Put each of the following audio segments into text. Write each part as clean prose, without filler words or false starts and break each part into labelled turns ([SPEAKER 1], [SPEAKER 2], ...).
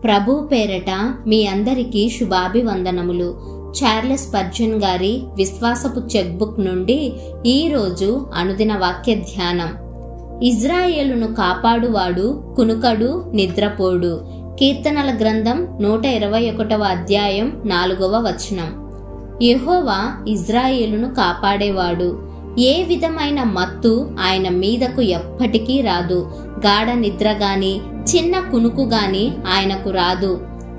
[SPEAKER 1] ప్రభు పేరట మీ అందరికీ శుభాభివందనములు. Charles Spurgeon గారి విశ్వాసపు చెక్ బుక్ నుండి ఈరోజు అనుదిన వాక్య ధ్యానం. ఇజ్రాయేలును కాపాడువాడు కునుకడు నిద్రపోడు. కీర్తనల గ్రంథం 121వ అధ్యాయం 4వ వచనం. యెహోవా ఇజ్రాయేలును కాపాడేవాడు. ఏ విధమైన మత్తు ఆయన మీదకు ఎప్పటికీ రాదు. గాఢ నిద్ర గాని చిన్న కునుకు గాని ఆయనకు రాదు.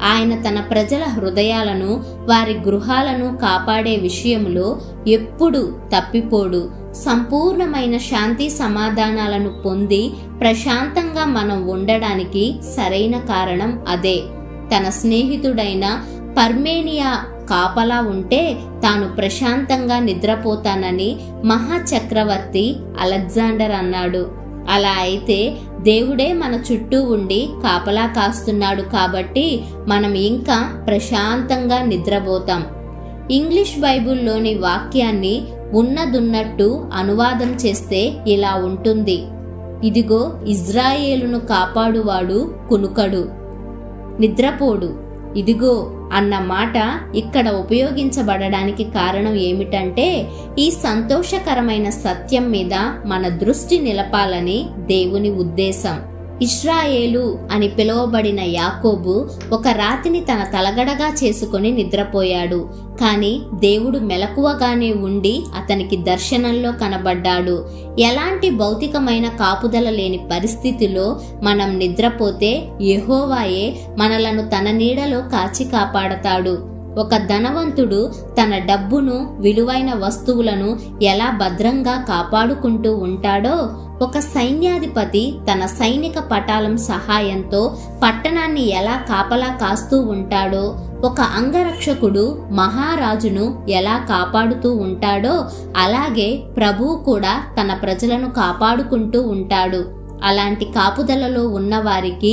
[SPEAKER 1] ఆయన తన ప్రజల హృదయాలను వారి గృహాలను కాపాడే విషయంలో ఎప్పుడు తప్పిపోడు. సంపూర్ణమైన శాంతి సమాధానాలను పొంది ప్రశాంతంగా మనం ఉండడానికి సరైన కారణం అదే. తన స్నేహితుడైన పర్మేనియా కాపలా ఉంటే తాను ప్రశాంతంగా నిద్రపోతానని మహాచక్రవర్తి అలెగ్జాండర్ అన్నాడు. అలా అయితే దేవుడే మన చుట్టూ ఉండి కాపలా కాస్తున్నాడు కాబట్టి మనం ఇంకా ప్రశాంతంగా నిద్రపోతాం. ఇంగ్లీష్ బైబిల్లోని వాక్యాన్ని ఉన్నదున్నట్టు అనువాదం చేస్తే ఇలా ఉంటుంది: ఇదిగో ఇజ్రాయేలును కాపాడువాడు కునుకడు, నిద్రపోడు. ఇదిగో అన్న మాట ఇక్కడ ఉపయోగించబడడానికి కారణం ఏమిటంటే, ఈ సంతోషకరమైన సత్యం మీద మన దృష్టి నిలపాలని దేవుని ఉద్దేశం. ఇశ్రాయేలు అని పిలువబడిన యాకోబు ఒక రాతిని తన తలగడగా చేసుకుని నిద్రపోయాడు. కాని దేవుడు మెలకువగానే ఉండి అతనికి దర్శనంలో కనబడ్డాడు. ఎలాంటి భౌతికమైన కాపుదల లేని పరిస్థితిలో మనం నిద్రపోతే యెహోవాయే మనలను తన నీడలో కాచి కాపాడతాడు. ఒక ధనవంతుడు తన డబ్బును, విలువైన వస్తువులను ఎలా భద్రంగా కాపాడుకుంటూ ఉంటాడో, ఒక సైన్యాధిపతి తన సైనిక పటాలం సహాయంతో పట్టణాన్ని ఎలా కాపలా కాస్తూ ఉంటాడో, ఒక అంగరక్షకుడు మహారాజును ఎలా కాపాడుతూ ఉంటాడో, అలాగే ప్రభువు కూడా తన ప్రజలను కాపాడుకుంటూ ఉంటాడు. అలాంటి కాపుదలలో ఉన్నవారికి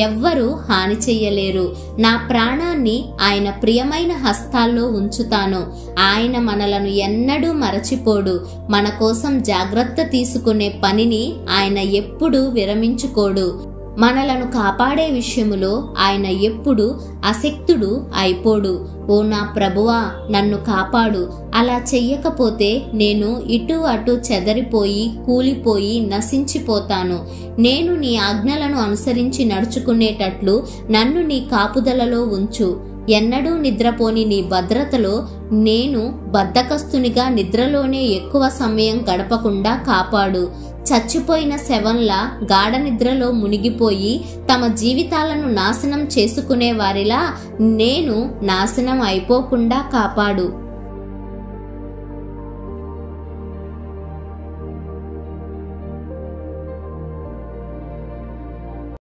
[SPEAKER 1] ఎవ్వరూ హాని చెయ్యలేరు. నా ప్రాణాన్ని ఆయన ప్రియమైన హస్తాల్లో ఉంచుతాను. ఆయన మనలను ఎన్నడూ మరచిపోడు. మన కోసం జాగ్రత్త తీసుకునే పనిని ఆయన ఎప్పుడూ విరమించుకోడు. మనలను కాపాడే విషయములో ఆయన ఎప్పుడు అశక్తుడు అయిపోడు. ఓ నా ప్రభువా, నన్ను కాపాడు. అలా చెయ్యకపోతే నేను ఇటు అటు చెదరిపోయి కూలిపోయి నశించిపోతాను. నేను నీ ఆజ్ఞలను అనుసరించి నడుచుకునేటట్లు నన్ను నీ కాపుదలలో ఉంచు. ఎన్నడూ నిద్రపోని నీ భద్రతలో నేను బద్ధకస్తునిగా నిద్రలోనే ఎక్కువ సమయం గడపకుండా కాపాడు. చచ్చిపోయిన శవంలా గాఢ నిద్రలో మునిగిపోయి తమ జీవితాలను నాశనం చేసుకునే వారిలా నేను నాశనం అయిపోకుండా కాపాడు.